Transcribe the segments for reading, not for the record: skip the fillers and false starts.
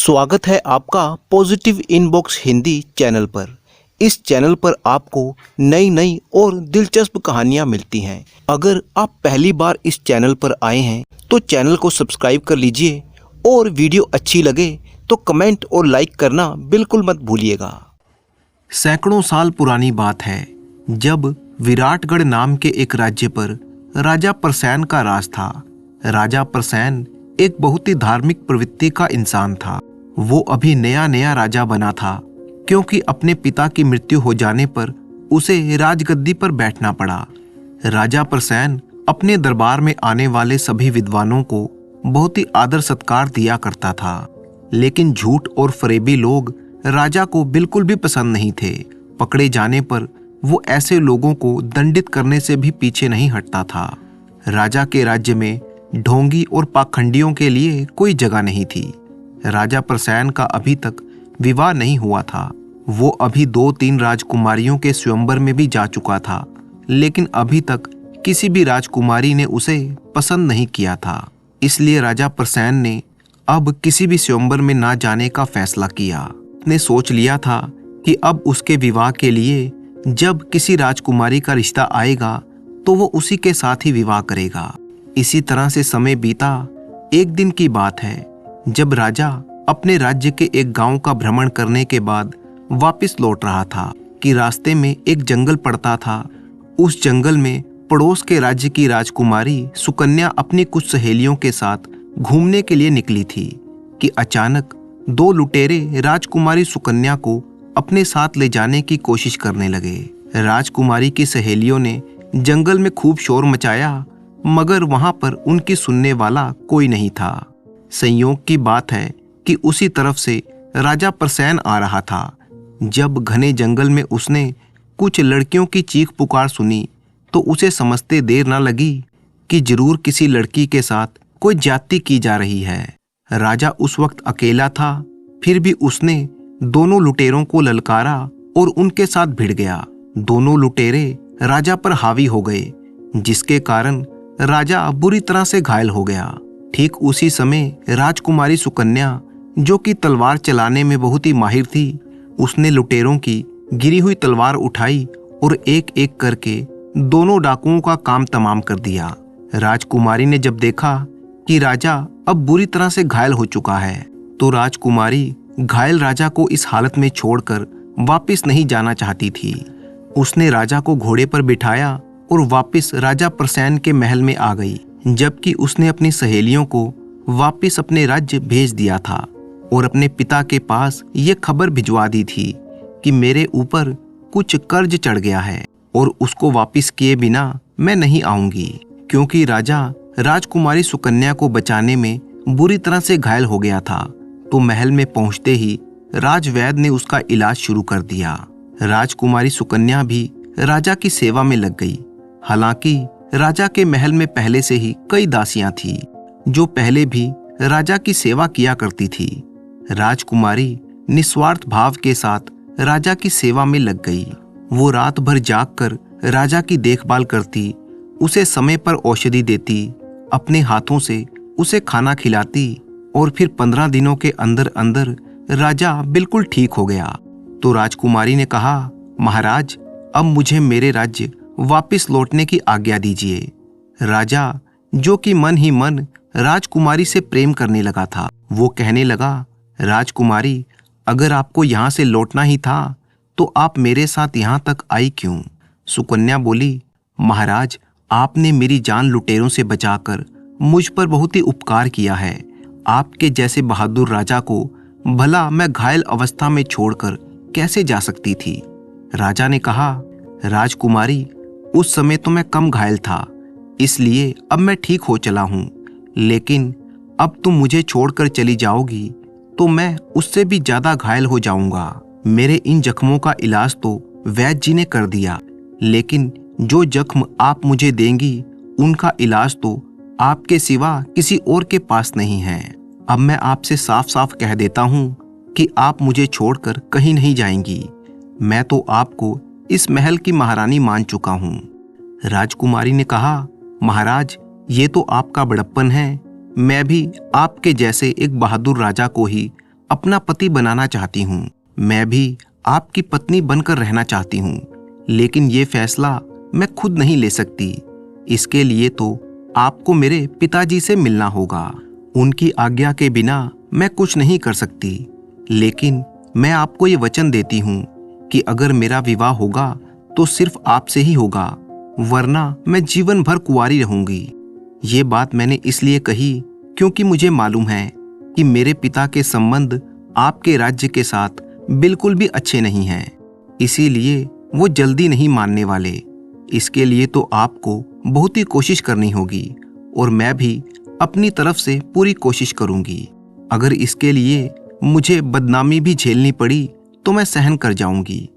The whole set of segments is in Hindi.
स्वागत है आपका पॉजिटिव इनबॉक्स हिंदी चैनल पर। इस चैनल पर आपको नई नई और दिलचस्प कहानियाँ मिलती हैं। अगर आप पहली बार इस चैनल पर आए हैं तो चैनल को सब्सक्राइब कर लीजिए और वीडियो अच्छी लगे तो कमेंट और लाइक करना बिल्कुल मत भूलिएगा। सैकड़ों साल पुरानी बात है जब विराटगढ़ नाम के एक राज्य पर राजा प्रसेन का राज था। राजा प्रसेन एक बहुत ही धार्मिक प्रवृत्ति का इंसान था। वो अभी नया नया राजा बना था क्योंकि अपने पिता की मृत्यु हो जाने पर उसे राजगद्दी पर बैठना पड़ा। राजा प्रसेन अपने दरबार में आने वाले सभी विद्वानों को बहुत ही आदर सत्कार दिया करता था, लेकिन झूठ और फरेबी लोग राजा को बिल्कुल भी पसंद नहीं थे। पकड़े जाने पर वो ऐसे लोगों को दंडित करने से भी पीछे नहीं हटता था। राजा के राज्य में ढोंगी और पाखंडियों के लिए कोई जगह नहीं थी। राजा प्रसेन का अभी तक विवाह नहीं हुआ था। वो अभी 2-3 राजकुमारियों के स्वयंवर में भी जा चुका था, लेकिन अभी तक किसी भी राजकुमारी ने उसे पसंद नहीं किया था। इसलिए राजा प्रसेन ने अब किसी भी स्वयंवर में ना जाने का फैसला किया। उसने सोच लिया था कि अब उसके विवाह के लिए जब किसी राजकुमारी का रिश्ता आएगा तो वो उसी के साथ ही विवाह करेगा। इसी तरह से समय बीता। एक दिन की बात है जब राजा अपने राज्य के एक गांव का भ्रमण करने के बाद वापस लौट रहा था कि रास्ते में एक जंगल पड़ता था। उस जंगल में पड़ोस के राज्य की राजकुमारी सुकन्या अपनी कुछ सहेलियों के साथ घूमने के लिए निकली थी कि अचानक 2 लुटेरे राजकुमारी सुकन्या को अपने साथ ले जाने की कोशिश करने लगे। राजकुमारी की सहेलियों ने जंगल में खूब शोर मचाया, मगर वहां पर उनकी सुनने वाला कोई नहीं था। संयोग की बात है कि उसी तरफ से राजा प्रसेन आ रहा था। जब घने जंगल में उसने कुछ लड़कियों की चीख पुकार सुनी तो उसे समझते देर न लगी कि जरूर किसी लड़की के साथ कोई ज्यादती की जा रही है। राजा उस वक्त अकेला था, फिर भी उसने दोनों लुटेरों को ललकारा और उनके साथ भिड़ गया। दोनों लुटेरे राजा पर हावी हो गए, जिसके कारण राजा बुरी तरह से घायल हो गया। ठीक उसी समय राजकुमारी सुकन्या, जो कि तलवार चलाने में बहुत ही माहिर थी, उसने लुटेरों की गिरी हुई तलवार उठाई और एक एक करके दोनों डाकुओं का काम तमाम कर दिया। राजकुमारी ने जब देखा कि राजा अब बुरी तरह से घायल हो चुका है तो राजकुमारी घायल राजा को इस हालत में छोड़कर वापस नहीं जाना चाहती थी। उसने राजा को घोड़े पर बिठाया और वापस राजा प्रसेन के महल में आ गई, जबकि उसने अपनी सहेलियों को वापस अपने राज्य भेज दिया था और अपने पिता के पास ये खबर भिजवा दी थी कि मेरे ऊपर कुछ कर्ज चढ़ गया है और उसको वापस किए बिना मैं नहीं आऊंगी, क्योंकि राजा राजकुमारी सुकन्या को बचाने में बुरी तरह से घायल हो गया था। तो महल में पहुंचते ही राजवैद्य ने उसका इलाज शुरू कर दिया। राजकुमारी सुकन्या भी राजा की सेवा में लग गई। हालांकि राजा के महल में पहले से ही कई दासियां थी जो पहले भी राजा की सेवा किया करती थी। राजकुमारी निस्वार्थ भाव के साथ राजा की सेवा में लग गई। वो रात भर जागकर राजा की देखभाल करती, उसे समय पर औषधि देती, अपने हाथों से उसे खाना खिलाती और फिर 15 दिनों के अंदर अंदर राजा बिल्कुल ठीक हो गया। तो राजकुमारी ने कहा, महाराज, अब मुझे मेरे राज्य वापस लौटने की आज्ञा दीजिए। राजा, जो कि मन ही मन राजकुमारी से प्रेम करने लगा था, वो कहने लगा, राजकुमारी, अगर आपको यहाँ से लौटना ही था तो आप मेरे साथ यहाँ तक आई क्यों? सुकन्या बोली, महाराज, आपने मेरी जान लुटेरों से बचाकर मुझ पर बहुत ही उपकार किया है। आपके जैसे बहादुर राजा को भला मैं घायल अवस्था में छोड़कर कैसे जा सकती थी? राजा ने कहा, राजकुमारी, उस समय तो मैं कम घायल था, इसलिए अब मैं ठीक हो चला हूँ, लेकिन अब तुम मुझे छोड़कर चली जाओगी तो मैं उससे भी ज्यादा घायल हो जाऊंगा। मेरे इन जख्मों का इलाज तो वैद्य जी ने कर दिया, लेकिन जो जख्म आप मुझे देंगी उनका इलाज तो आपके सिवा किसी और के पास नहीं है। अब मैं आपसे साफ साफ कह देता हूँ कि आप मुझे छोड़कर कहीं नहीं जाएंगी। मैं तो आपको इस महल की महारानी मान चुका हूँ। राजकुमारी ने कहा, महाराज, ये तो आपका बड़प्पन है। मैं भी आपके जैसे एक बहादुर राजा को ही अपना पति बनाना चाहती हूँ। मैं भी आपकी पत्नी बनकर रहना चाहती हूँ, लेकिन ये फैसला मैं खुद नहीं ले सकती। इसके लिए तो आपको मेरे पिताजी से मिलना होगा। उनकी आज्ञा के बिना मैं कुछ नहीं कर सकती, लेकिन मैं आपको ये वचन देती हूँ कि अगर मेरा विवाह होगा तो सिर्फ आपसे ही होगा, वरना मैं जीवन भर कुंवारी रहूंगी। ये बात मैंने इसलिए कही क्योंकि मुझे मालूम है कि मेरे पिता के संबंध आपके राज्य के साथ बिल्कुल भी अच्छे नहीं हैं। इसीलिए वो जल्दी नहीं मानने वाले। इसके लिए तो आपको बहुत ही कोशिश करनी होगी और मैं भी अपनी तरफ से पूरी कोशिश करूंगी। अगर इसके लिए मुझे बदनामी भी झेलनी पड़ी तो मैं सहन कर जाऊंगी।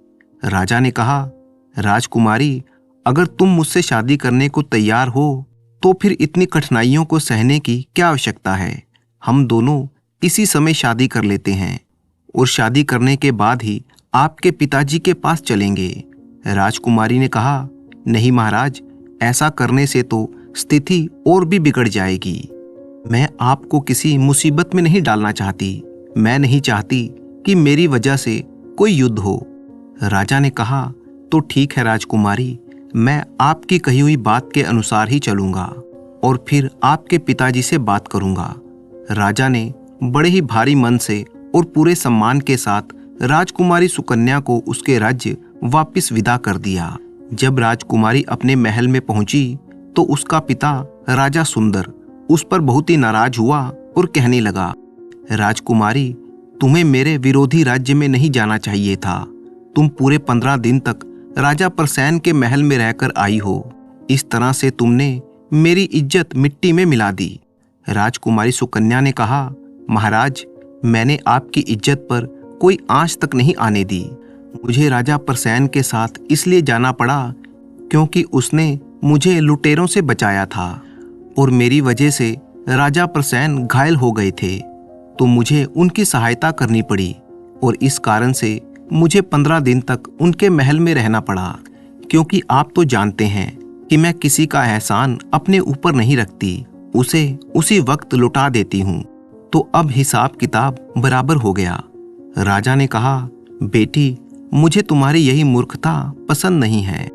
राजा ने कहा, राजकुमारी, अगर तुम मुझसे शादी करने को तैयार हो तो फिर इतनी कठिनाइयों को सहने की क्या आवश्यकता है। हम दोनों इसी समय शादी कर लेते हैं और शादी करने के बाद ही आपके पिताजी के पास चलेंगे। राजकुमारी ने कहा, नहीं महाराज, ऐसा करने से तो स्थिति और भी बिगड़ जाएगी। मैं आपको किसी मुसीबत में नहीं डालना चाहती। मैं नहीं चाहती कि मेरी वजह से कोई युद्ध हो। राजा ने कहा, तो ठीक है राजकुमारी, मैं आपकी कही हुई बात के अनुसार ही चलूंगा और फिर आपके पिताजी से बात करूंगा। राजा ने बड़े ही भारी मन से और पूरे सम्मान के साथ राजकुमारी सुकन्या को उसके राज्य वापस विदा कर दिया। जब राजकुमारी अपने महल में पहुंची तो उसका पिता राजा सुंदर उस पर बहुत ही नाराज हुआ और कहने लगा, राजकुमारी, तुम्हें मेरे विरोधी राज्य में नहीं जाना चाहिए था। तुम पूरे 15 दिन तक राजा प्रसैन के महल में रहकर आई हो। इस तरह से तुमने मेरी इज्जत मिट्टी में मिला दी। राजकुमारी सुकन्या ने कहा, महाराज, मैंने आपकी इज्जत पर कोई आंच तक नहीं आने दी। मुझे राजा प्रसैन के साथ इसलिए जाना पड़ा क्योंकि उसने मुझे लुटेरों से बचाया था और मेरी वजह से राजा प्रसैन घायल हो गए थे, तो मुझे उनकी सहायता करनी पड़ी और इस कारण से मुझे 15 दिन तक उनके महल में रहना पड़ा। क्योंकि आप तो जानते हैं कि मैं किसी का एहसान अपने ऊपर नहीं रखती, उसे उसी वक्त लुटा देती हूँ। तो अब हिसाब किताब बराबर हो गया। राजा ने कहा, बेटी, मुझे तुम्हारी यही मूर्खता पसंद नहीं है।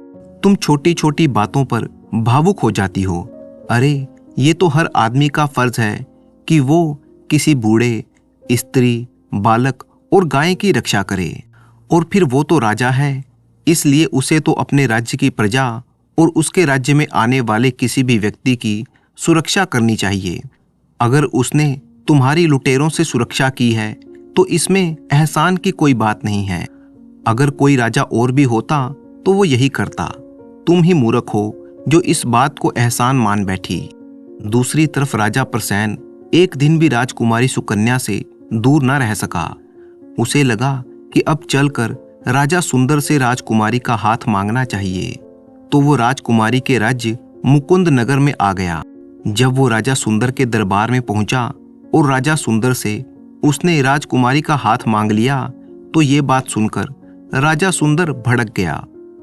तुम छोटी छोटी बातों पर भावुक हो जाती हो। अरे, ये तो हर आदमी का फर्ज है कि वो किसी बूढ़े, स्त्री, बालक और गाय की रक्षा करे, और फिर वो तो राजा है, इसलिए उसे तो अपने राज्य की प्रजा और उसके राज्य में आने वाले किसी भी व्यक्ति की सुरक्षा करनी चाहिए। अगर उसने तुम्हारी लुटेरों से सुरक्षा की है तो इसमें एहसान की कोई बात नहीं है। अगर कोई राजा और भी होता तो वो यही करता। तुम ही मूर्ख हो जो इस बात को एहसान मान बैठी। दूसरी तरफ राजा प्रसैन एक दिन भी राजकुमारी सुकन्या से दूर न रह सका। उसे लगा कि अब चलकर राजा सुंदर से राजकुमारी का हाथ मांगना चाहिए। तो वो राजकुमारी के राज्य मुकुंद नगर में आ गया। जब वो राजा सुंदर के दरबार में पहुंचा और राजा सुंदर से उसने राजकुमारी का हाथ मांग लिया, तो ये बात सुनकर राजा सुंदर भड़क गया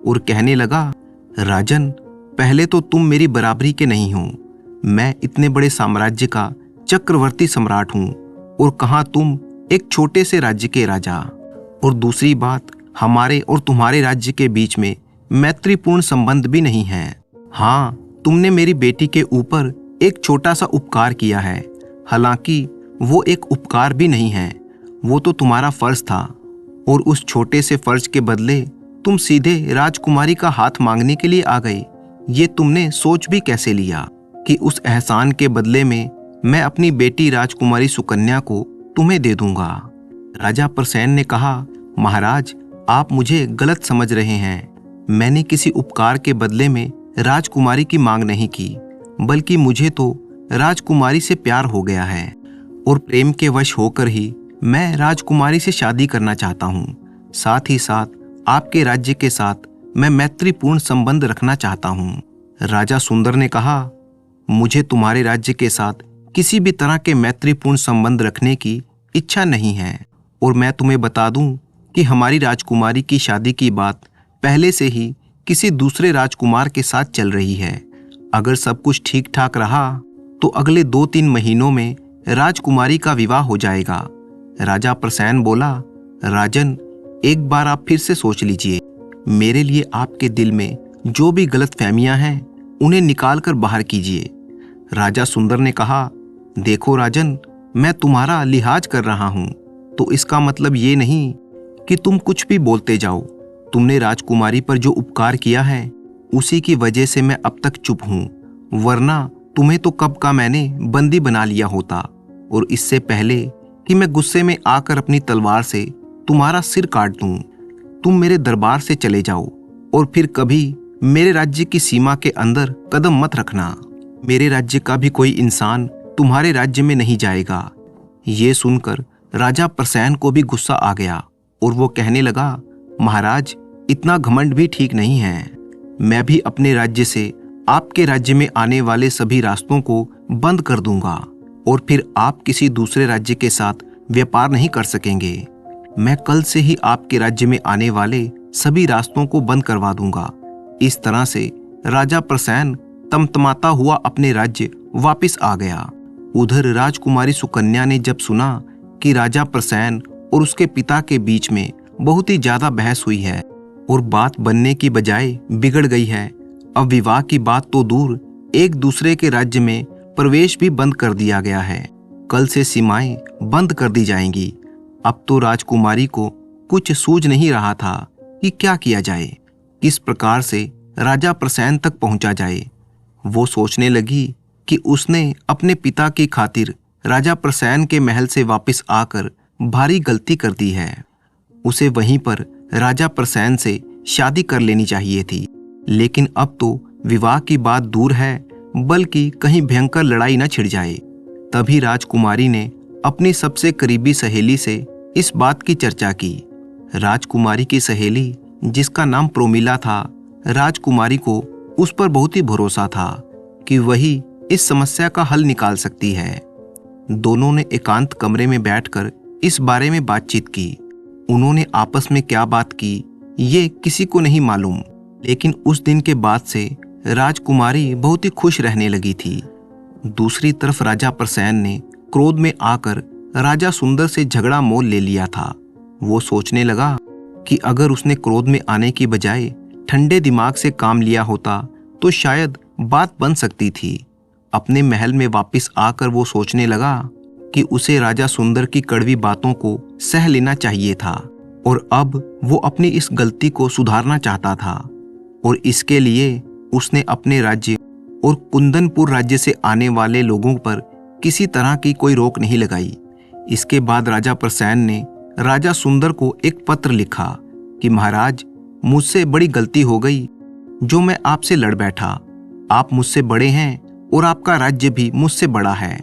और कहने लगा, राजन, पहले तो तुम मेरी बराबरी के नहीं हो। मैं इतने बड़े साम्राज्य का चक्रवर्ती सम्राट हूँ और कहाँ तुम एक छोटे से राज्य के राजा। और दूसरी बात, हमारे और तुम्हारे राज्य के बीच में मैत्रीपूर्ण संबंध भी नहीं है। हाँ, तुमने मेरी बेटी के ऊपर एक छोटा सा उपकार किया है, हालांकि वो एक उपकार भी नहीं है, वो तो तुम्हारा फर्ज था, और उस छोटे से फर्ज के बदले तुम सीधे राजकुमारी का हाथ मांगने के लिए आ गए। ये तुमने सोच भी कैसे लिया कि उस एहसान के बदले में मैं अपनी बेटी राजकुमारी सुकन्या को तुम्हें दे दूंगा। राजा प्रसैन ने कहा, महाराज, आप मुझे गलत समझ रहे हैं। मैंने किसी उपकार के बदले में राजकुमारी की मांग नहीं की, बल्कि मुझे तो राजकुमारी से प्यार हो गया है और प्रेम के वश होकर ही मैं राजकुमारी से शादी करना चाहता हूँ। साथ ही साथ आपके राज्य के साथ मैं मैत्रीपूर्ण संबंध रखना चाहता हूँ। राजा सुंदर ने कहा, मुझे तुम्हारे राज्य के साथ किसी भी तरह के मैत्रीपूर्ण संबंध रखने की इच्छा नहीं है, और मैं तुम्हें बता दूं कि हमारी राजकुमारी की शादी की बात पहले से ही किसी दूसरे राजकुमार के साथ चल रही है। अगर सब कुछ ठीक ठाक रहा तो अगले 2-3 महीनों में राजकुमारी का विवाह हो जाएगा। राजा प्रसन्न बोला, राजन, एक बार आप फिर से सोच लीजिए। मेरे लिए आपके दिल में जो भी गलत फहमियां हैं उन्हें निकाल कर बाहर कीजिए। राजा सुंदर ने कहा, देखो राजन, मैं तुम्हारा लिहाज कर रहा हूं, तो इसका मतलब ये नहीं कि तुम कुछ भी बोलते जाओ। तुमने राजकुमारी पर जो उपकार किया है उसी की वजह से मैं अब तक चुप हूं, वरना तुम्हें तो कब का मैंने बंदी बना लिया होता, और इससे पहले कि मैं गुस्से में आकर अपनी तलवार से तुम्हारा सिर काट दूं। तुम मेरे दरबार से चले जाओ और फिर कभी मेरे राज्य की सीमा के अंदर कदम मत रखना। मेरे राज्य का भी कोई इंसान तुम्हारे राज्य में नहीं जाएगा। ये सुनकर राजा प्रसन्न को भी गुस्सा आ गया और वो कहने लगा, महाराज, इतना घमंड भी ठीक नहीं है। मैं भी अपने राज्य से आपके राज्य में आने वाले सभी रास्तों को बंद कर दूंगा और फिर आप किसी दूसरे राज्य के साथ व्यापार नहीं कर सकेंगे। मैं कल से ही आपके राज्य में आने वाले सभी रास्तों को बंद करवा दूंगा। इस तरह से राजा प्रसन्न तमतमाता हुआ अपने राज्य वापस आ गया। उधर राजकुमारी सुकन्या ने जब सुना कि राजा प्रसन्न और उसके पिता के बीच में बहुत ही ज्यादा बहस हुई है और बात बनने की बजाय बिगड़ गई है, अब विवाह की बात तो दूर, एक दूसरे के राज्य में प्रवेश भी बंद कर दिया गया है। कल से सीमाएं बंद कर दी जाएंगी। अब तो राजकुमारी को कुछ सूझ नहीं रहा था कि क्या किया जाए, किस प्रकार से राजा प्रसन्न तक पहुंचा जाए। वो सोचने लगी कि उसने अपने पिता की खातिर राजा प्रसन्न के महल से वापस आकर भारी गलती कर दी है। उसे वहीं पर राजा प्रसन्न से शादी कर लेनी चाहिए थी, लेकिन अब तो विवाह की बात दूर है, बल्कि कहीं भयंकर लड़ाई न छिड़ जाए। तभी राजकुमारी ने अपनी सबसे करीबी सहेली से इस बात की चर्चा की। राजकुमारी की सहेली, जिसका नाम प्रोमिला था, राजकुमारी को उस पर बहुत ही भरोसा था कि वही इस समस्या का हल निकाल सकती है। दोनों ने एकांत कमरे में बैठकर इस बारे में बातचीत की। उन्होंने आपस में क्या बात की ये किसी को नहीं मालूम, लेकिन उस दिन के बाद से राजकुमारी बहुत ही खुश रहने लगी थी। दूसरी तरफ राजा प्रसन्न ने क्रोध में आकर राजा सुंदर से झगड़ा मोल ले लिया था। वो सोचने लगा कि अगर उसने क्रोध में आने की बजाय ठंडे दिमाग से काम लिया होता तो शायद बात बन सकती थी। अपने महल में वापस आकर वो सोचने लगा कि उसे राजा सुंदर की कड़वी बातों को सह लेना चाहिए था, और अब वो अपनी इस गलती को सुधारना चाहता था, और इसके लिए उसने अपने राज्य और कुंदनपुर राज्य से आने वाले लोगों पर किसी तरह की कोई रोक नहीं लगाई। इसके बाद राजा प्रसन्न ने राजा सुंदर को एक पत्र लिखा कि महाराज, मुझसे बड़ी गलती हो गई जो मैं आपसे लड़ बैठा। आप मुझसे बड़े हैं और आपका राज्य भी मुझसे बड़ा है।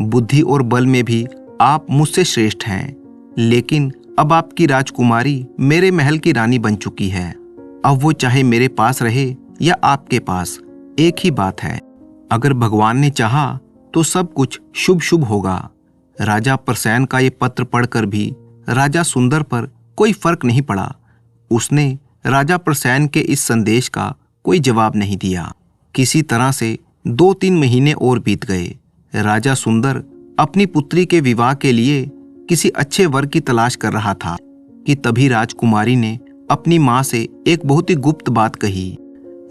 बुद्धि और बल में भी आप मुझसे श्रेष्ठ हैं, लेकिन अब आपकी राजकुमारी मेरे महल की रानी बन चुकी है। अब वो चाहे मेरे पास रहे या आपके पास, एक ही बात है। अगर भगवान ने चाहा तो सब कुछ शुभ शुभ होगा। राजा प्रसन्न का ये पत्र पढ़कर भी राजा सुंदर पर कोई फर्क नहीं पड़ा। उसने राजा प्रसन्न के इस संदेश का कोई जवाब नहीं दिया। किसी तरह से 2-3 महीने और बीत गए। राजा सुंदर अपनी पुत्री के विवाह के लिए किसी अच्छे वर की तलाश कर रहा था कि तभी राजकुमारी ने अपनी मां से एक बहुत ही गुप्त बात कही,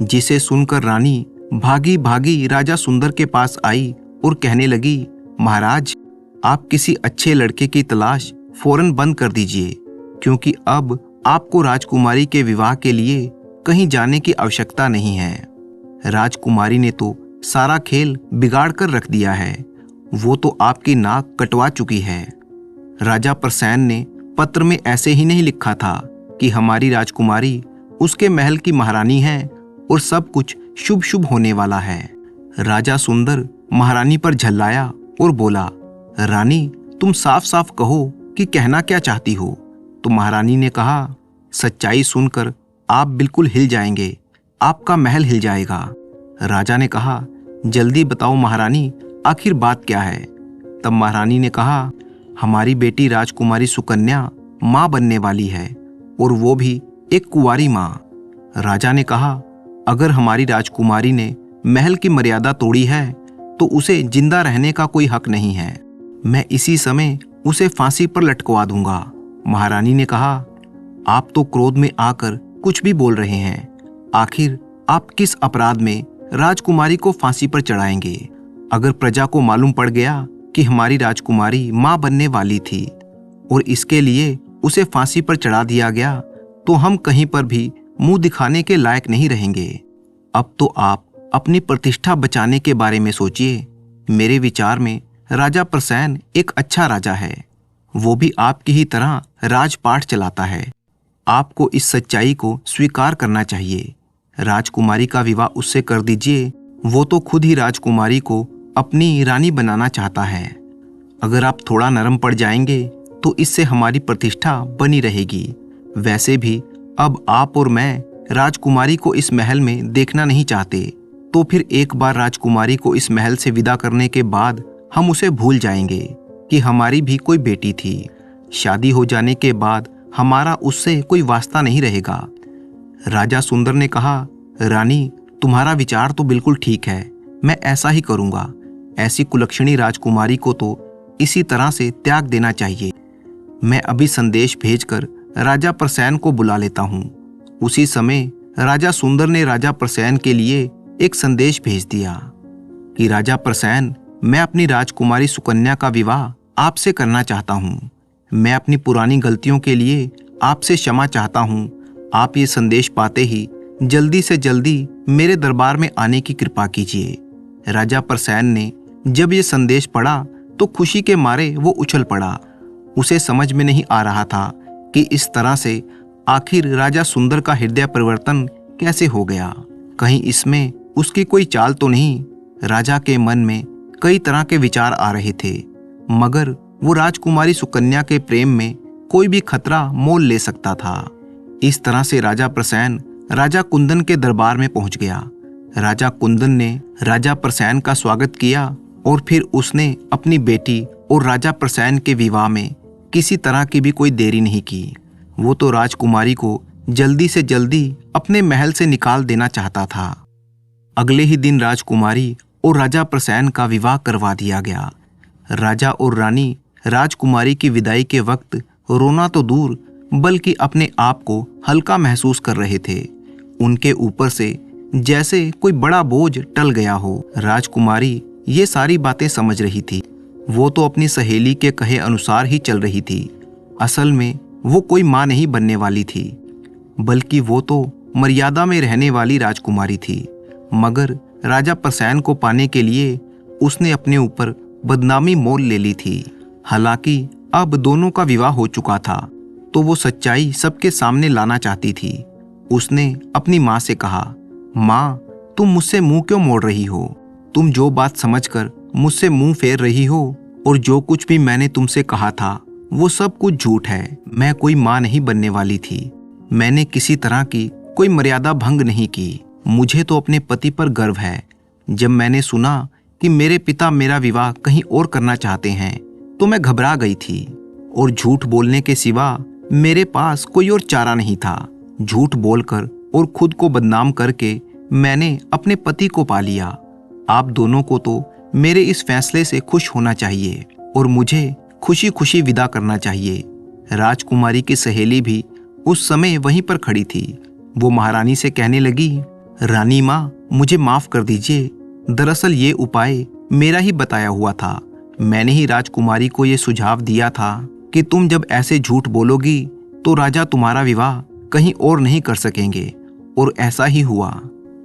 जिसे सुनकर रानी भागी भागी राजा सुंदर के पास आई और कहने लगी, महाराज, आप किसी अच्छे लड़के की तलाश फौरन बंद कर दीजिए, क्योंकि अब आपको राजकुमारी के विवाह के लिए कहीं जाने की आवश्यकता नहीं है। राजकुमारी ने तो सारा खेल बिगाड़ कर रख दिया है। वो तो आपकी नाक कटवा चुकी है। राजा प्रसन्न ने पत्र में ऐसे ही नहीं लिखा था कि हमारी राजकुमारी उसके महल की महारानी है और सब कुछ शुभ शुभ होने वाला है। राजा सुंदर महारानी पर झल्लाया और बोला, रानी, तुम साफ साफ कहो कि कहना क्या चाहती हो। तो महारानी ने कहा, सच्चाई सुनकर आप बिल्कुल हिल जाएंगे, आपका महल हिल जाएगा। राजा ने कहा, जल्दी बताओ महारानी, आखिर बात क्या है। तब महारानी ने कहा, हमारी बेटी राजकुमारी सुकन्या मां बनने वाली है, और वो भी एक कुंवारी मां। राजा ने कहा, अगर हमारी राजकुमारी ने महल की मर्यादा तोड़ी है तो उसे जिंदा रहने का कोई हक नहीं है। मैं इसी समय उसे फांसी पर लटकवा दूंगा। महारानी ने कहा, आप तो क्रोध में आकर कुछ भी बोल रहे हैं। आखिर आप किस अपराध में राजकुमारी को फांसी पर चढ़ाएंगे? अगर प्रजा को मालूम पड़ गया कि हमारी राजकुमारी मां बनने वाली थी और इसके लिए उसे फांसी पर चढ़ा दिया गया, तो हम कहीं पर भी मुंह दिखाने के लायक नहीं रहेंगे। अब तो आप अपनी प्रतिष्ठा बचाने के बारे में सोचिए। मेरे विचार में राजा प्रसेन एक अच्छा राजा है। वो भी आपकी ही तरह राजपाट चलाता है। आपको इस सच्चाई को स्वीकार करना चाहिए। राजकुमारी का विवाह उससे कर दीजिए। वो तो खुद ही राजकुमारी को अपनी रानी बनाना चाहता है। अगर आप थोड़ा नरम पड़ जाएंगे तो इससे हमारी प्रतिष्ठा बनी रहेगी। वैसे भी अब आप और मैं राजकुमारी को इस महल में देखना नहीं चाहते, तो फिर एक बार राजकुमारी को इस महल से विदा करने के बाद हम उसे भूल जाएंगे कि हमारी भी कोई बेटी थी। शादी हो जाने के बाद हमारा उससे कोई वास्ता नहीं रहेगा। राजा सुंदर ने कहा, रानी, तुम्हारा विचार तो बिल्कुल ठीक है। मैं ऐसा ही करूंगा। ऐसी कुलक्षणी राजकुमारी को तो इसी तरह से त्याग देना चाहिए। मैं अभी संदेश भेजकर राजा प्रसेन को बुला लेता हूँ। उसी समय राजा सुंदर ने राजा प्रसेन के लिए एक संदेश भेज दिया कि राजा प्रसेन, मैं अपनी राजकुमारी सुकन्या का विवाह आपसे करना चाहता हूँ। मैं अपनी पुरानी गलतियों के लिए आपसे क्षमा चाहता हूँ। आप ये संदेश पाते ही जल्दी से जल्दी मेरे दरबार में आने की कृपा कीजिए। राजा प्रसेन ने जब ये संदेश पढ़ा तो खुशी के मारे वो उछल पड़ा। उसे समझ में नहीं आ रहा था कि इस तरह से आखिर राजा सुंदर का हृदय परिवर्तन कैसे हो गया। कहीं इसमें उसकी कोई चाल तो नहीं। राजा के मन में कई तरह के विचार आ रहे थे, मगर वो राजकुमारी सुकन्या के प्रेम में कोई भी खतरा मोल ले सकता था। इस तरह से राजा प्रसेन राजा कुंदन के दरबार में पहुंच गया। राजा कुंदन ने राजा प्रसेन का स्वागत किया और फिर उसने अपनी बेटी और राजा प्रसेन के विवाह में किसी तरह की भी कोई देरी नहीं की। वो तो राजकुमारी को जल्दी से जल्दी अपने महल से निकाल देना चाहता था। अगले ही दिन राजकुमारी और राजा प्रसेन का विवाह करवा दिया गया। राजा और रानी राजकुमारी की विदाई के वक्त रोना तो दूर बल्कि अपने आप को हल्का महसूस कर रहे थे। उनके ऊपर से जैसे कोई बड़ा बोझ टल गया हो। राजकुमारी ये सारी बातें समझ रही थी। वो तो अपनी सहेली के कहे अनुसार ही चल रही थी। असल में वो कोई माँ नहीं बनने वाली थी, बल्कि वो तो मर्यादा में रहने वाली राजकुमारी थी। मगर राजा प्रसेन को पाने के लिए उसने अपने ऊपर बदनामी मोल ले ली थी। हालांकि अब दोनों का विवाह हो चुका था, तो वो सच्चाई सबके सामने लाना चाहती थी। उसने अपनी माँ से कहा, माँ, तुम मुझसे मुंह क्यों मोड़ रही हो? तुम जो बात समझकर मुझसे मुंह फेर रही हो और जो कुछ भी मैंने तुमसे कहा था वो सब कुछ झूठ है। मैं कोई माँ नहीं बनने वाली थी। मैंने किसी तरह की कोई मर्यादा भंग नहीं की। मुझे तो अपने पति पर गर्व है। जब मैंने सुना कि मेरे पिता मेरा विवाह कहीं और करना चाहते हैं तो मैं घबरा गई थी और झूठ बोलने के सिवा मेरे पास कोई और चारा नहीं था। झूठ बोलकर और खुद को बदनाम करके मैंने अपने पति को पा लिया। आप दोनों को तो मेरे इस फैसले से खुश होना चाहिए और मुझे खुशी खुशी विदा करना चाहिए। राजकुमारी की सहेली भी उस समय वहीं पर खड़ी थी। वो महारानी से कहने लगी, रानी माँ, मुझे माफ कर दीजिए। दरअसल ये उपाय मेरा ही बताया हुआ था। मैंने ही राजकुमारी को ये सुझाव दिया था कि तुम जब ऐसे झूठ बोलोगी तो राजा तुम्हारा विवाह कहीं और नहीं कर सकेंगे, और ऐसा ही हुआ।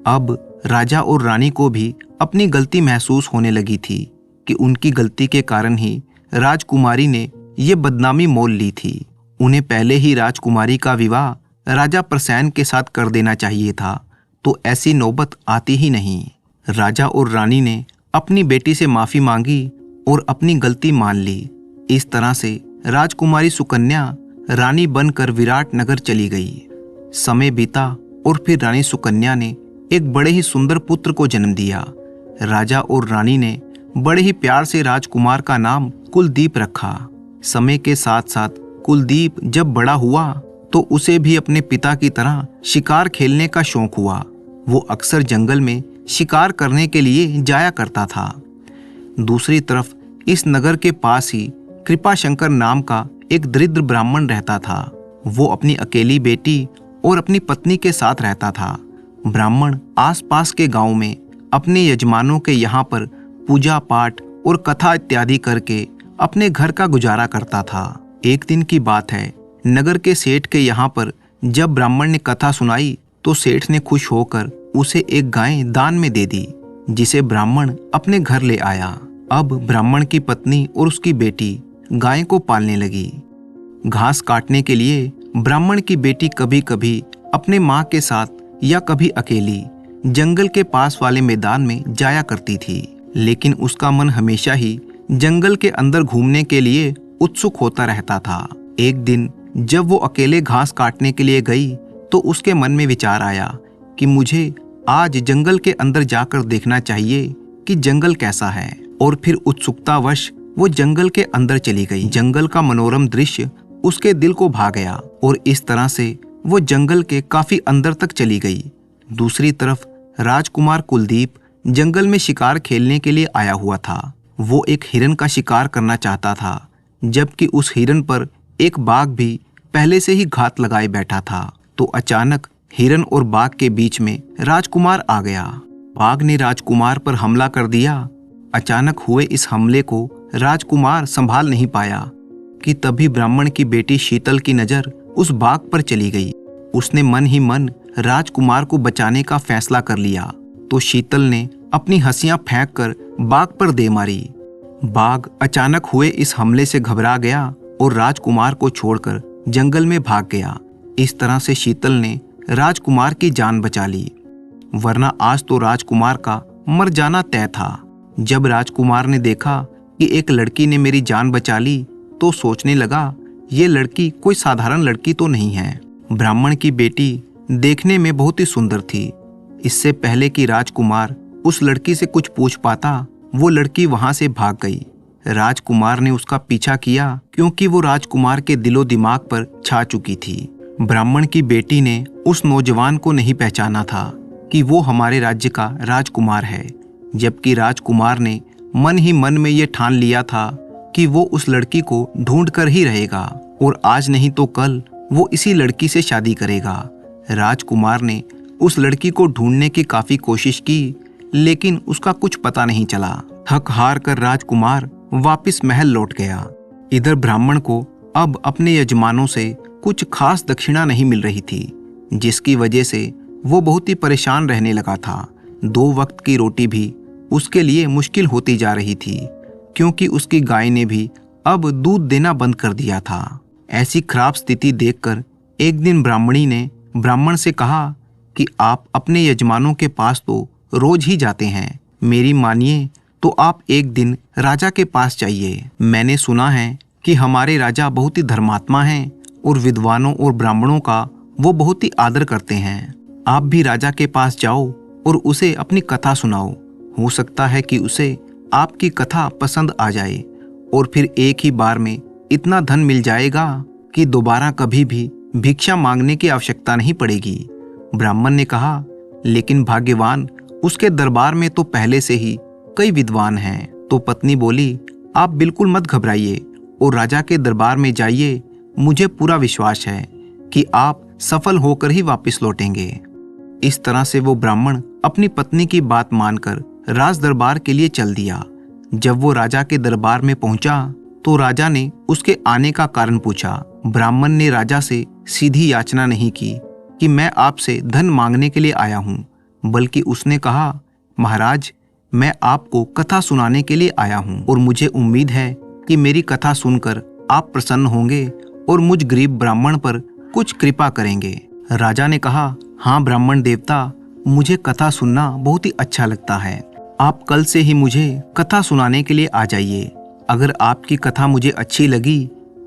अब राजा और रानी को भी अपनी गलती महसूस होने लगी थी कि उनकी गलती के कारण ही राजकुमारी ने ये बदनामी मोल ली थी। उन्हें पहले ही राजकुमारी का विवाह राजा प्रसेन के साथ कर देना चाहिए था, तो ऐसी नौबत आती ही नहीं। राजा और रानी ने अपनी बेटी से माफी मांगी और अपनी गलती मान ली। इस तरह से राजकुमारी सुकन्या रानी बनकर विराट नगर चली गई। समय बीता और फिर रानी सुकन्या ने एक बड़े ही सुंदर पुत्र को जन्म दिया। राजा और रानी ने बड़े ही प्यार से राजकुमार का नाम कुलदीप रखा। समय के साथ साथ कुलदीप जब बड़ा हुआ तो उसे भी अपने पिता की तरह शिकार खेलने का शौक हुआ। वो अक्सर जंगल में शिकार करने के लिए जाया करता था। दूसरी तरफ इस नगर के पास ही कृपाशंकर नाम का एक दरिद्र ब्राह्मण रहता था। वो अपनी अकेली बेटी और अपनी पत्नी के साथ रहता था। ब्राह्मण आसपास के गांव में अपने यजमानों के यहाँ पर पूजा पाठ और कथा इत्यादि करके अपने घर का गुजारा करता था। एक दिन की बात है, नगर के सेठ के यहाँ पर जब ब्राह्मण ने कथा सुनाई तो सेठ ने खुश होकर उसे एक गाय दान में दे दी, जिसे ब्राह्मण अपने घर ले आया। अब ब्राह्मण की पत्नी और उसकी बेटी गाय को पालने लगी। घास काटने के लिए ब्राह्मण की बेटी कभी कभी अपने माँ के साथ या कभी अकेली जंगल के पास वाले मैदान में जाया करती थी, लेकिन उसका मन हमेशा ही जंगल के अंदर घूमने के लिए उत्सुक होता रहता था। एक दिन जब वो अकेले घास काटने के लिए गई तो उसके मन में विचार आया कि मुझे आज जंगल के अंदर जाकर देखना चाहिए कि जंगल कैसा है। और फिर उत्सुकतावश वो जंगल के अंदर चली गई। जंगल का मनोरम दृश्य उसके दिल को भा गया और इस तरह से वो जंगल के काफी अंदर तक चली गई। दूसरी तरफ राजकुमार कुलदीप जंगल में शिकार खेलने के लिए आया हुआ था। वो एक हिरन का शिकार करना चाहता था, जबकि उस हिरन पर एक बाघ भी पहले से ही घात लगाए बैठा था। तो अचानक हिरन और बाघ के बीच में राजकुमार आ गया। बाघ ने राजकुमार पर हमला कर दिया। अचानक हुए इस हमले को राजकुमार संभाल नहीं पाया कि तभी ब्राह्मण की बेटी शीतल की नजर उस बाघ पर चली गई। उसने मन ही मन राजकुमार को बचाने का फैसला कर लिया। तो शीतल ने अपनी हंसियां फेंककर बाघ पर दे मारी। बाघ अचानक हुए इस हमले से घबरा गया और राजकुमार को छोड़कर जंगल में भाग गया। इस तरह से शीतल ने राजकुमार की जान बचा ली, वरना आज तो राजकुमार का मर जाना तय था। जब राजकुमार ने देखा कि एक लड़की ने मेरी जान बचा ली तो सोचने लगा, ये लड़की कोई साधारण लड़की तो नहीं है। ब्राह्मण की बेटी देखने में बहुत ही सुंदर थी। इससे पहले कि राजकुमार उस लड़की से कुछ पूछ पाता, वो लड़की वहां से भाग गई। राजकुमार ने उसका पीछा किया क्योंकि वो राजकुमार के दिलो दिमाग पर छा चुकी थी। ब्राह्मण की बेटी ने उस नौजवान को नहीं पहचाना था कि वो हमारे राज्य का राजकुमार है, जबकि राजकुमार ने मन ही मन में ये ठान लिया था कि वो उस लड़की को ढूंढ कर ही रहेगा और आज नहीं तो कल वो इसी लड़की से शादी करेगा। राजकुमार ने उस लड़की को ढूंढने की काफी कोशिश की, लेकिन उसका कुछ पता नहीं चला। थक हार कर राजकुमार वापस महल लौट गया। इधर ब्राह्मण को अब अपने यजमानों से कुछ खास दक्षिणा नहीं मिल रही थी, जिसकी वजह से वो बहुत ही परेशान रहने लगा था। 2 वक्त की रोटी भी उसके लिए मुश्किल होती जा रही थी, क्योंकि उसकी गाय ने भी अब दूध देना बंद कर दिया था। ऐसी खराब स्थिति देखकर एक दिन ब्राह्मणी ने ब्राह्मण से कहा कि आप अपने यजमानों के पास तो रोज ही जाते हैं, मेरी मानिए तो आप एक दिन राजा के पास जाइए। मैंने सुना है कि हमारे राजा बहुत ही धर्मात्मा हैं और विद्वानों और ब्राह्मणों का वो बहुत ही आदर करते हैं। आप भी राजा के पास जाओ और उसे अपनी कथा सुनाओ। हो सकता है कि उसे आपकी कथा पसंद आ जाए और फिर एक ही बार में इतना धन मिल जाएगा कि दोबारा कभी भी भिक्षा मांगने की आवश्यकता नहीं पड़ेगी। ब्राह्मण ने कहा, लेकिन भाग्यवान, उसके दरबार में तो पहले से ही कई विद्वान हैं। तो पत्नी बोली, आप बिल्कुल मत घबराइए और राजा के दरबार में जाइए। मुझे पूरा विश्वास है कि आप सफल होकर ही वापस लौटेंगे। इस तरह से वो ब्राह्मण अपनी पत्नी की बात मानकर राज दरबार के लिए चल दिया। जब वो राजा के दरबार में पहुंचा तो राजा ने उसके आने का कारण पूछा। ब्राह्मण ने राजा से सीधी याचना नहीं की कि मैं आपसे धन मांगने के लिए आया हूं, बल्कि उसने कहा, महाराज, मैं आपको कथा सुनाने के लिए आया हूं और मुझे उम्मीद है कि मेरी कथा सुनकर आप प्रसन्न होंगे और मुझ गरीब ब्राह्मण पर कुछ कृपा करेंगे। राजा ने कहा, हाँ ब्राह्मण देवता, मुझे कथा सुनना बहुत ही अच्छा लगता है। आप कल से ही मुझे कथा सुनाने के लिए आ जाइए। अगर आपकी कथा मुझे अच्छी लगी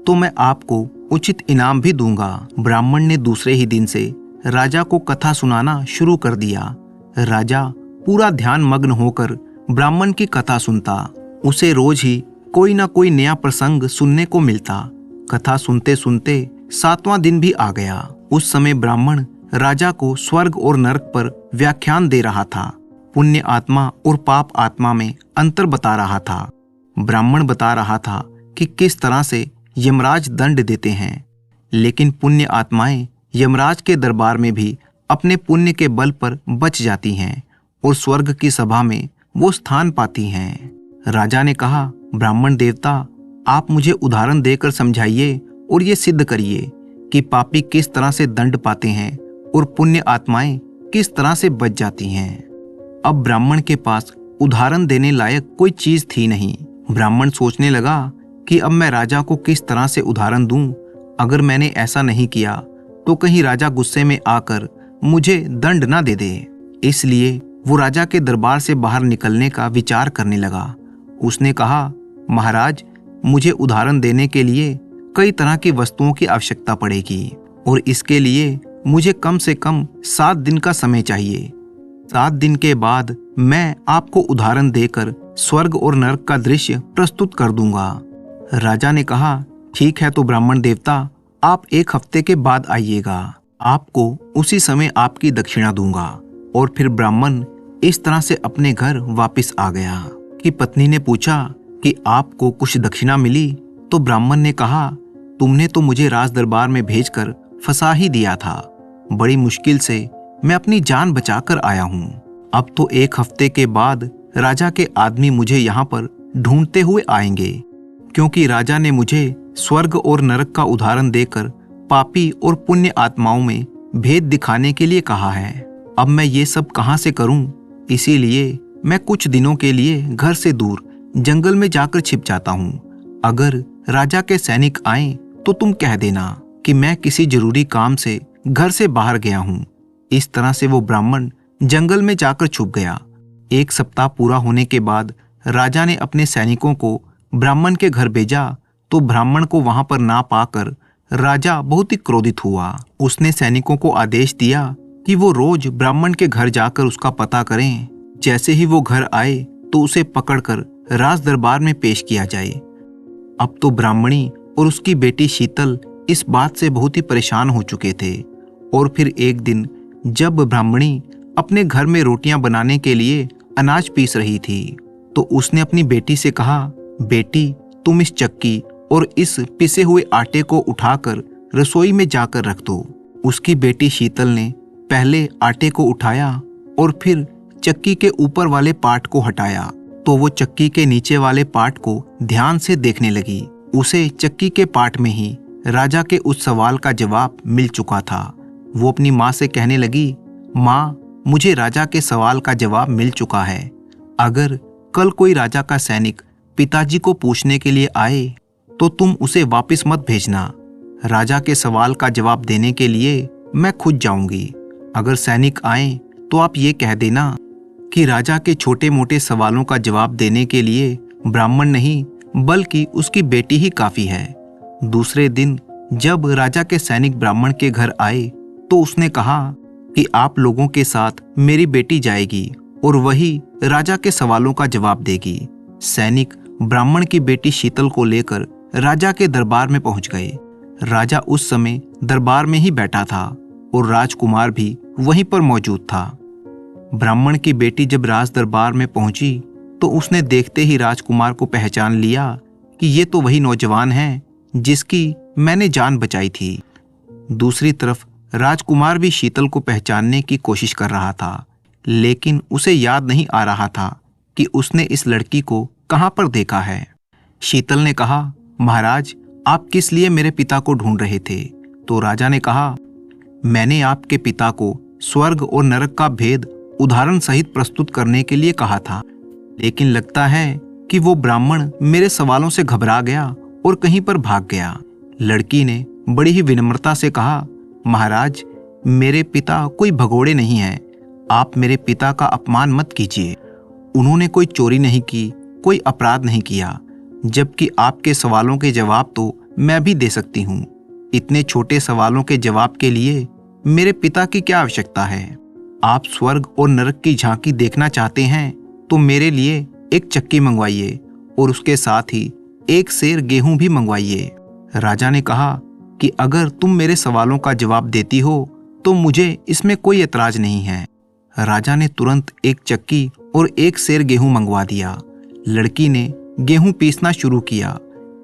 तो मैं आपको उचित इनाम भी दूंगा। ब्राह्मण ने दूसरे ही दिन से राजा को कथा सुनाना शुरू कर दिया। राजा पूरा ध्यान मग्न होकर ब्राह्मण की कथा सुनता। उसे रोज ही कोई ना कोई नया प्रसंग सुनने को मिलता। कथा सुनते सुनते 7वां दिन भी आ गया। उस समय ब्राह्मण राजा को स्वर्ग और नरक पर व्याख्यान दे रहा था। पुण्य आत्मा और पाप आत्मा में अंतर बता रहा था। ब्राह्मण बता रहा था कि किस तरह से यमराज दंड देते हैं, लेकिन पुण्य आत्माएं यमराज के दरबार में भी अपने पुण्य के बल पर बच जाती हैं और स्वर्ग की सभा में वो स्थान पाती हैं। राजा ने कहा, ब्राह्मण देवता, आप मुझे उदाहरण देकर समझाइए और ये सिद्ध करिए कि पापी किस तरह से दंड पाते हैं और पुण्य आत्माएं किस तरह से बच जाती हैं। अब ब्राह्मण के पास उदाहरण देने लायक कोई चीज थी नहीं। ब्राह्मण सोचने लगा कि अब मैं राजा को किस तरह से उदाहरण दूं। अगर मैंने ऐसा नहीं किया तो कहीं राजा गुस्से में आकर मुझे दंड ना दे दे। इसलिए वो राजा के दरबार से बाहर निकलने का विचार करने लगा। उसने कहा, महाराज, मुझे उदाहरण देने के लिए कई तरह की वस्तुओं की आवश्यकता पड़ेगी और इसके लिए मुझे कम से कम 7 दिन का समय चाहिए। 7 दिन के बाद मैं आपको उदाहरण देकर स्वर्ग और नरक का दृश्य प्रस्तुत कर दूंगा। राजा ने कहा, ठीक है तो ब्राह्मण देवता, आप 1 हफ्ते के बाद आइएगा। आपको उसी समय आपकी दक्षिणा दूंगा। और फिर ब्राह्मण इस तरह से अपने घर वापस आ गया कि पत्नी ने पूछा कि आपको कुछ दक्षिणा मिली? तो ब्राह्मण ने कहा, तुमने तो मुझे राज दरबार में भेजकर फंसा ही दिया था। बड़ी मुश्किल से मैं अपनी जान बचाकर आया हूँ। अब तो 1 हफ्ते के बाद राजा के आदमी मुझे यहाँ पर ढूंढते हुए आएंगे, क्योंकि राजा ने मुझे स्वर्ग और नरक का उदाहरण देकर पापी और पुण्य आत्माओं में भेद दिखाने के लिए कहा है। अब मैं ये सब कहाँ से करूं? इसीलिए मैं कुछ दिनों के लिए घर से दूर जंगल में जाकर छिप जाता हूँ। अगर राजा के सैनिक आए तो तुम कह देना कि मैं किसी जरूरी काम से घर से बाहर गया हूँ। इस तरह से वो ब्राह्मण जंगल में जाकर छुप गया। 1 सप्ताह पूरा होने के बाद राजा ने अपने सैनिकों को ब्राह्मण के घर भेजा तो ब्राह्मण को वहां पर ना पाकर राजा बहुत ही क्रोधित हुआ। उसने सैनिकों को आदेश दिया कि वो रोज ब्राह्मण के घर जाकर उसका पता करें। जैसे ही वो घर आए तो उसे पकड़कर राज दरबार में पेश किया जाए। अब तो ब्राह्मणी और उसकी बेटी शीतल इस बात से बहुत ही परेशान हो चुके थे। और फिर एक दिन जब ब्राह्मणी अपने घर में रोटियां बनाने के लिए अनाज पीस रही थी तो उसने अपनी बेटी से कहा, बेटी, तुम इस चक्की और इस पिसे हुए आटे को उठाकर रसोई में जाकर रख दो। उसकी बेटी शीतल ने पहले आटे को उठाया और फिर चक्की के ऊपर वाले पार्ट को हटाया तो वो चक्की के नीचे वाले पार्ट को ध्यान से देखने लगी। उसे चक्की के पार्ट में ही राजा के उस सवाल का जवाब मिल चुका था। वो अपनी माँ से कहने लगी, माँ, मुझे राजा के सवाल का जवाब मिल चुका है। अगर कल कोई राजा का सैनिक पिताजी को पूछने के लिए आए तो तुम उसे वापस मत भेजना। राजा के सवाल का जवाब देने के लिए मैं खुद जाऊंगी। अगर सैनिक आए तो आप ये कह देना कि राजा के छोटे मोटे सवालों का जवाब देने के लिए ब्राह्मण नहीं बल्कि उसकी बेटी ही काफी है। दूसरे दिन जब राजा के सैनिक ब्राह्मण के घर आए तो उसने कहा कि आप लोगों के साथ मेरी बेटी जाएगी और वही राजा के सवालों का जवाब देगी। सैनिक ब्राह्मण की बेटी शीतल को लेकर राजा के दरबार में पहुंच गए। राजा उस समय दरबार में ही बैठा था और राजकुमार भी वहीं पर मौजूद था। ब्राह्मण की बेटी जब राज दरबार में पहुंची तो उसने देखते ही राजकुमार को पहचान लिया कि ये तो वही नौजवान है जिसकी मैंने जान बचाई थी। दूसरी तरफ राजकुमार भी शीतल को पहचानने की कोशिश कर रहा था, लेकिन उसे याद नहीं आ रहा था कि उसने इस लड़की को कहां पर देखा है। शीतल ने कहा, महाराज, आप किस लिए मेरे पिता को ढूंढ रहे थे? तो राजा ने कहा, मैंने आपके पिता को स्वर्ग और नरक का भेद उदाहरण सहित प्रस्तुत करने के लिए कहा था, लेकिन लगता है कि वो ब्राह्मण मेरे सवालों से घबरा गया और कहीं पर भाग गया। लड़की ने बड़ी ही विनम्रता से कहा, महाराज, मेरे पिता कोई भगोड़े नहीं हैं। आप मेरे पिता का अपमान मत कीजिए। उन्होंने कोई चोरी नहीं की, कोई अपराध नहीं किया, जबकि आपके सवालों के जवाब तो मैं भी दे सकती हूँ। इतने छोटे सवालों के जवाब के लिए मेरे पिता की क्या आवश्यकता है? आप स्वर्ग और नरक की झांकी देखना चाहते हैं तो मेरे लिए एक चक्की मंगवाइए और उसके साथ ही 1 सेर गेहूं भी मंगवाइए। राजा ने कहा कि अगर तुम मेरे सवालों का जवाब देती हो तो मुझे इसमें कोई एतराज नहीं है। राजा ने तुरंत 1 चक्की और 1 सेर गेहूं मंगवा दिया। लड़की ने गेहूं पीसना शुरू किया।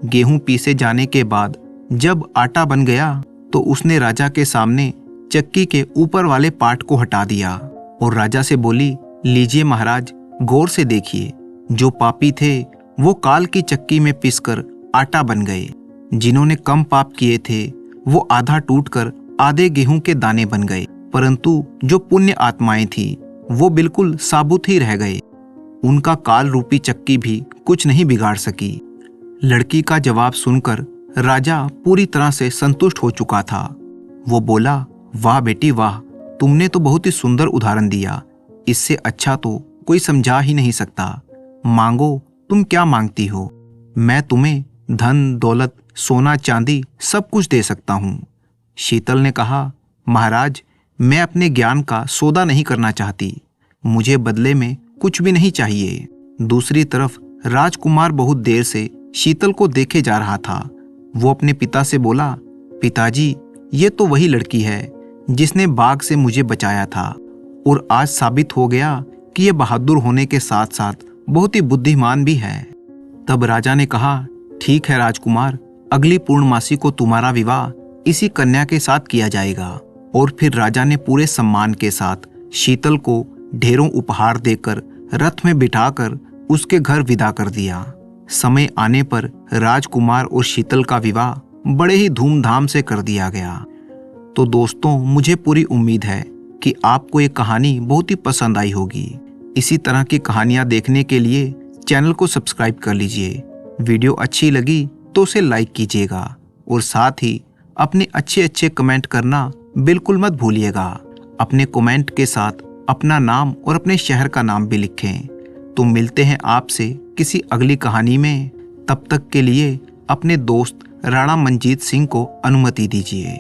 गेहूं पीसे जाने के बाद जब आटा बन गया तो उसने राजा के सामने चक्की के ऊपर वाले पार्ट को हटा दिया और राजा से बोली, लीजिए महाराज, गौर से देखिए, जो पापी थे वो काल की चक्की में पीसकर आटा बन गए। जिन्होंने कम पाप किए थे वो आधा टूटकर आधे गेहूं के दाने बन गए, परंतु जो पुण्य आत्माएं थी वो बिल्कुल साबुत ही रह गए। उनका काल रूपी चक्की भी कुछ नहीं बिगाड़ सकी। लड़की का जवाब सुनकर राजा पूरी तरह से संतुष्ट हो चुका था। वो बोला, वाह बेटी वाह, तुमने तो बहुत ही सुंदर उदाहरण दिया। इससे अच्छा तो कोई समझा ही नहीं सकता। मांगो, तुम क्या मांगती हो? मैं तुम्हें धन दौलत सोना चांदी सब कुछ दे सकता हूँ। शीतल ने कहा, महाराज, मैं अपने ज्ञान का सौदा नहीं करना चाहती। मुझे बदले में कुछ भी नहीं चाहिए। दूसरी तरफ राजकुमार बहुत देर से शीतल को देखे जा रहा था। वो अपने पिता से बोला, पिताजी, ये तो वही लड़की है जिसने बाघ से मुझे बचाया था और आज साबित हो गया कि ये बहादुर होने के साथ साथ बहुत ही बुद्धिमान भी है। तब राजा ने कहा, ठीक है राजकुमार, अगली पूर्णमासी को तुम्हारा विवाह इसी कन्या के साथ किया जाएगा। और फिर राजा ने पूरे सम्मान के साथ शीतल को ढेरों उपहार देकर रथ में बिठाकर उसके घर विदा कर दिया। समय आने पर राजकुमार और शीतल का विवाह बड़े ही धूमधाम से कर दिया गया। तो दोस्तों, मुझे पूरी उम्मीद है कि आपको ये कहानी बहुत ही पसंद आई होगी। इसी तरह की कहानियां देखने के लिए चैनल को सब्सक्राइब कर लीजिए। वीडियो अच्छी लगी तो उसे लाइक कीजिएगा और साथ ही अपने अच्छे कमेंट करना बिल्कुल मत भूलिएगा। अपने कमेंट के साथ अपना नाम और अपने शहर का नाम भी लिखें। तो मिलते हैं आपसे किसी अगली कहानी में। तब तक के लिए अपने दोस्त राणा मंजीत सिंह को अनुमति दीजिए।